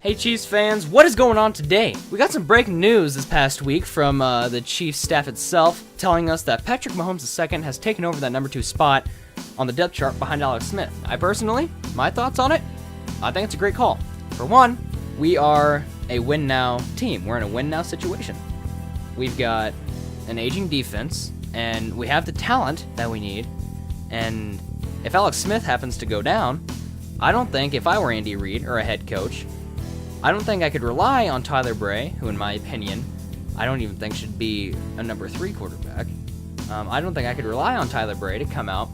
Hey Chiefs fans, what is going on today? We got some breaking news this past week from the Chiefs staff itself, telling us that Patrick Mahomes II has taken over that number 2 spot on the depth chart behind Alex Smith. My thoughts on it, I think it's a great call. For one, we are a win-now team. We're in a win-now situation. We've got an aging defense, and we have the talent that we need, and if Alex Smith happens to go down, I don't think, if I were Andy Reid or a head coach, I don't think I could rely on Tyler Bray, who in my opinion, I don't even think should be a number 3 quarterback. I don't think I could rely on Tyler Bray to come out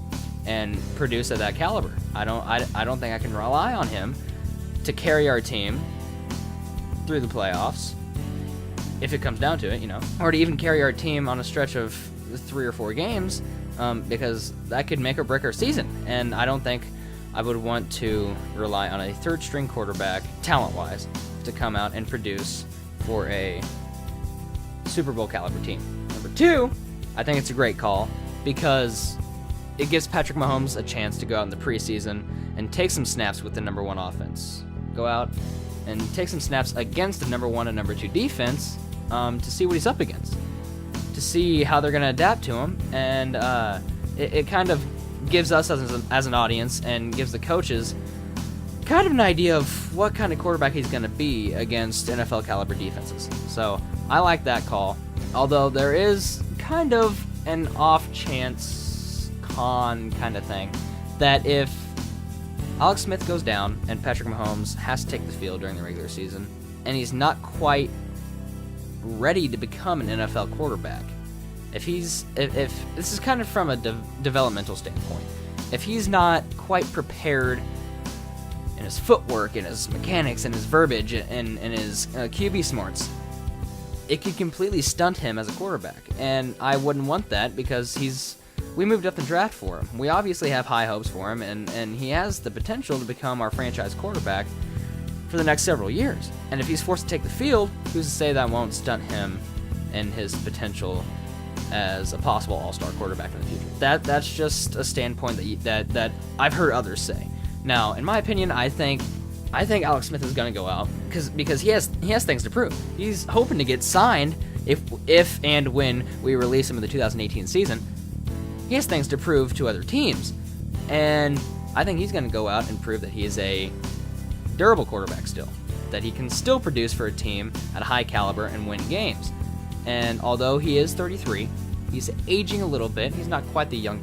and produce at that caliber. I don't think I can rely on him to carry our team through the playoffs, if it comes down to it, or to even carry our team on a stretch of 3 or 4 games, because that could make or break our season. And I don't think I would want to rely on a third-string quarterback, talent-wise, to come out and produce for a Super Bowl caliber team. Number 2, I think it's a great call because it gives Patrick Mahomes a chance to go out in the preseason and take some snaps with the number 1 offense. Go out and take some snaps against the number 1 and number 2 defense to see what he's up against, to see how they're going to adapt to him, and it kind of gives us as an audience and gives the coaches kind of an idea of what kind of quarterback he's going to be against NFL caliber defenses. So I like that call, although there is kind of an off chance con kind of thing that if Alex Smith goes down and Patrick Mahomes has to take the field during the regular season and he's not quite ready to become an NFL quarterback, if this is kind of from a developmental standpoint, if he's not quite prepared in his footwork, in his mechanics, in his verbiage, and his QB smarts, it could completely stunt him as a quarterback. And I wouldn't want that because we moved up the draft for him. We obviously have high hopes for him, and he has the potential to become our franchise quarterback for the next several years. And if he's forced to take the field, who's to say that won't stunt him and his potential as a possible all-star quarterback in the future? That's just a standpoint that I've heard others say. Now, in my opinion, I think Alex Smith is going to go out because he has things to prove. He's hoping to get signed if and when we release him in the 2018 season. He has things to prove to other teams, and I think he's going to go out and prove that he is a durable quarterback still, that he can still produce for a team at a high caliber and win games. And although he is 33, he's aging a little bit. He's not quite the young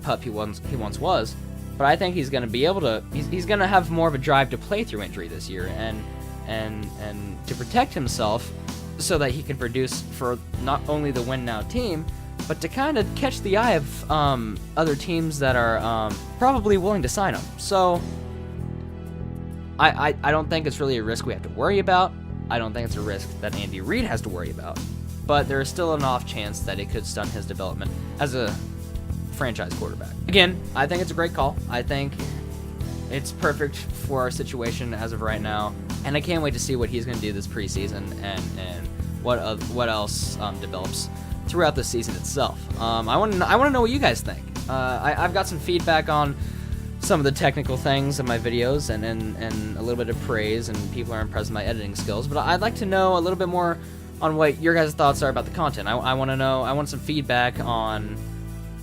pup he once was. But I think he's going to be able to. He's going to have more of a drive to play through injury this year, and to protect himself, so that he can produce for not only the win now team, but to kind of catch the eye of other teams that are probably willing to sign him. So I don't think it's really a risk we have to worry about. I don't think it's a risk that Andy Reid has to worry about, but there is still an off chance that it could stunt his development as a franchise quarterback. Again, I think it's a great call. I think it's perfect for our situation as of right now, and I can't wait to see what he's going to do this preseason and what else develops throughout the season itself. I want to know what you guys think. I've got some feedback on some of the technical things in my videos and a little bit of praise, and people are impressed with my editing skills, but I'd like to know a little bit more on what your guys' thoughts are about the content. I want to know. I want some feedback on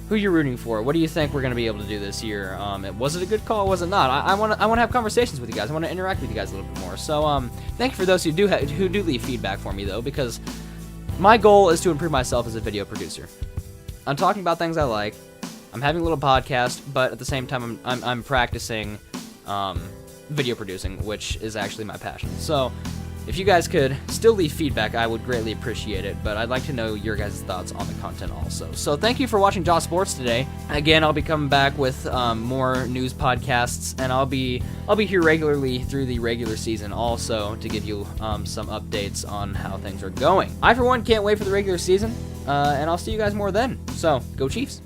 who you're rooting for. What do you think we're going to be able to do this year? Was it a good call? Was it not? I want to have conversations with you guys. I want to interact with you guys a little bit more. So thank you for those who do leave feedback for me, though, because my goal is to improve myself as a video producer. I'm talking about things I like. I'm having a little podcast, but at the same time, I'm practicing video producing, which is actually my passion. So if you guys could still leave feedback, I would greatly appreciate it, but I'd like to know your guys' thoughts on the content also. So thank you for watching Jaw Sports today. Again, I'll be coming back with more news podcasts, and I'll be here regularly through the regular season also to give you some updates on how things are going. I, for one, can't wait for the regular season, and I'll see you guys more then. So, go Chiefs!